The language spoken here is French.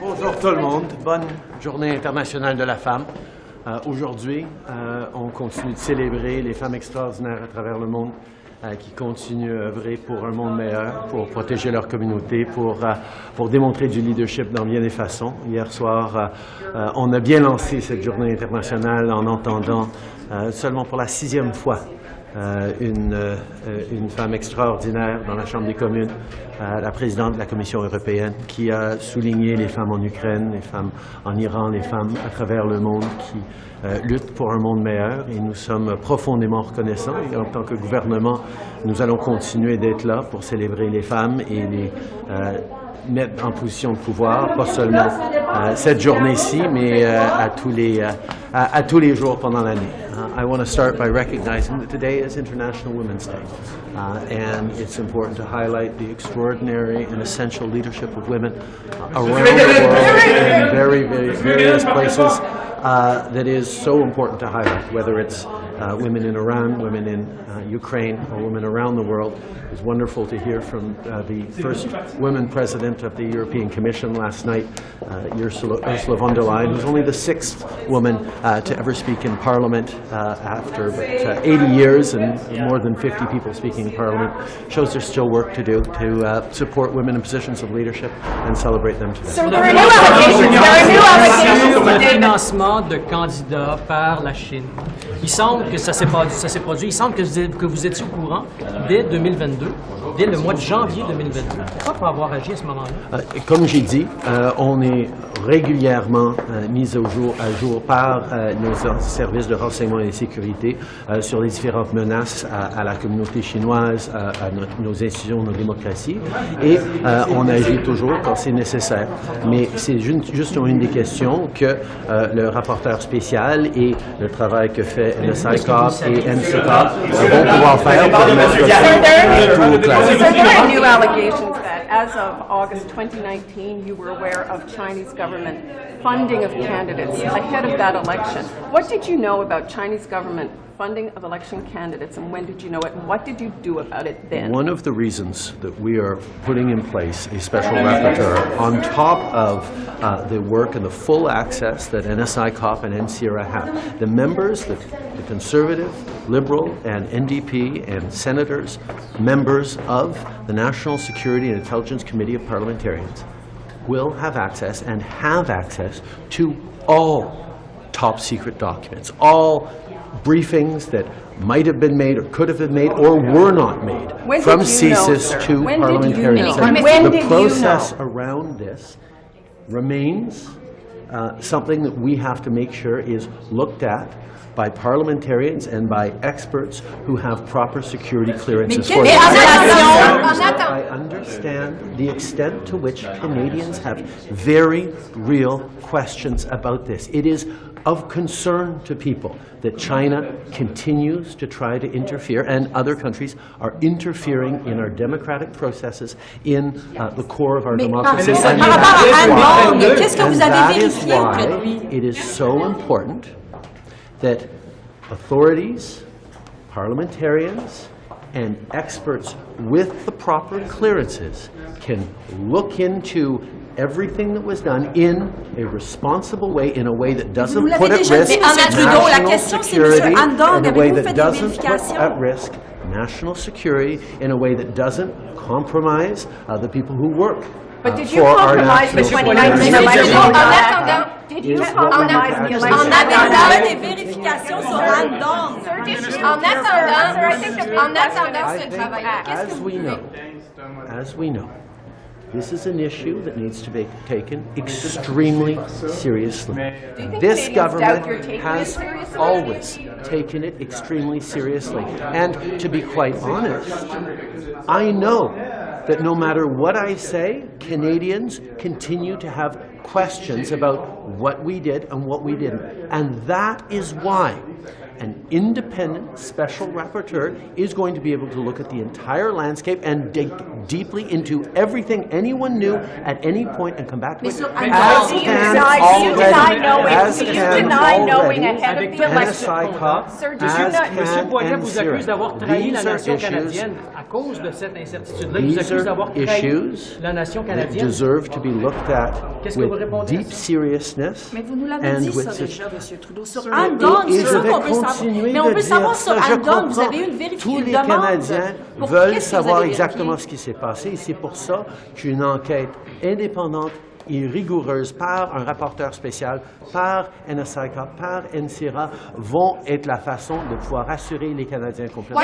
Bonjour tout le monde. Bonne journée internationale de la femme. Aujourd'hui, on continue de célébrer les femmes extraordinaires à travers le monde qui continuent à œuvrer pour un monde meilleur, pour protéger leur communauté, pour démontrer du leadership dans bien des façons. Hier soir, on a bien lancé cette journée internationale en entendant seulement pour la 6e fois une femme extraordinaire dans la Chambre des communes, la présidente de la Commission européenne, qui a souligné les femmes en Ukraine, les femmes en Iran, les femmes à travers le monde qui luttent pour un monde meilleur. Et nous sommes profondément reconnaissants. Et en tant que gouvernement, nous allons continuer d'être là pour célébrer les femmes et les mettre en position de pouvoir, pas seulement cette journée-ci, mais à tous les jours pendant l'année. I want to start by recognizing that today is International Women's Day, and it's important to highlight the extraordinary and essential leadership of women around the world in very, very various places that is so important to highlight, whether it's women in Iran, women in Ukraine, or women around the world. It was wonderful to hear from the first woman president of the European Commission last night, Ursula von der Leyen, who's only the 6th woman to ever speak in Parliament after 80 years and more than 50 people speaking in Parliament. Shows there's still work to do to support women in positions of leadership and celebrate them today. So there are new allegations. Financement de candidats par la Chine. Il semble que ça s'est produit. Il semble que vous étiez au courant dès 2022, dès le mois de janvier 2022. Pourquoi pas avoir agi à ce moment-là? Comme j'ai dit, on est régulièrement mis à jour par nos services de renseignement et de sécurité sur les différentes menaces à la communauté chinoise, à nos institutions, nos démocraties, et on agit toujours quand c'est nécessaire. Mais c'est juste une des questions que le rapporteur spécial et le travail que fait NSICOP et NCCOP vont pouvoir faire pour mettre tout au clair. So there are new allegations that as of August 2019, you were aware of Chinese government funding of candidates ahead of that election. What did you know about Chinese government funding of election candidates, and when did you know it, and what did you do about it then? One of the reasons that we are putting in place a special rapporteur on top of the work and the full access that NSICOP and NCRA have, the members, the Conservative, Liberal, and NDP, and senators, members of the National Security and Intelligence Committee of Parliamentarians, will have access and have access to all top secret documents, all briefings that might have been made or could have been made or were not made, from CSIS to parliamentarians. The process around this remains something that we have to make sure is looked at by parliamentarians and by experts who have proper security clearances for them. I understand the extent to which Canadians have very real questions about this. It is of concern to people that China continues to try to interfere, and other countries are interfering in our democratic processes in the core of our democracy. And that is why it is so important that authorities, parliamentarians, and experts with the proper clearances can look into everything that was done in a responsible way, in a way that doesn't put at risk national security, in a way that doesn't put at risk national security, in a way that doesn't compromise the people who work But did you compromise the 2019 election? Did you compromise the election? On attendant des vérifications sur random. En attendant ce travail-là, qu'est-ce que vous voulez? As we know, this is an issue that needs to be taken extremely seriously. This government has always taken it extremely seriously. And to be quite honest, I know that no matter what I say, Canadians continue to have questions about what we did and what we didn't. And that is why an independent special rapporteur is going to be able to look at the entire landscape and dig deeply into everything anyone knew at any point and come back to it. As you can deny knowing ahead of the election. M. Poilievre vous accuse d'avoir trahi la nation canadienne à cause de cette incertitude-là. Il vous accuse d'avoir trahi la nation canadienne. Deserve to be looked at Qu'est-ce que vous with répondez? deep seriousness. Mais vous nous l'avez and dit with ça déjà, such- M. Trudeau. Sur Andon, c'est sûr qu'on veut savoir. Mais on veut savoir sur Andon, vous avez eu une vérification. Tous les Canadiens veulent savoir exactement ce qui s'est passé et c'est pour ça qu'une enquête indépendante et rigoureuse par un rapporteur spécial, par NSIC, par NCIRA, vont être la façon de pouvoir rassurer les Canadiens complètement.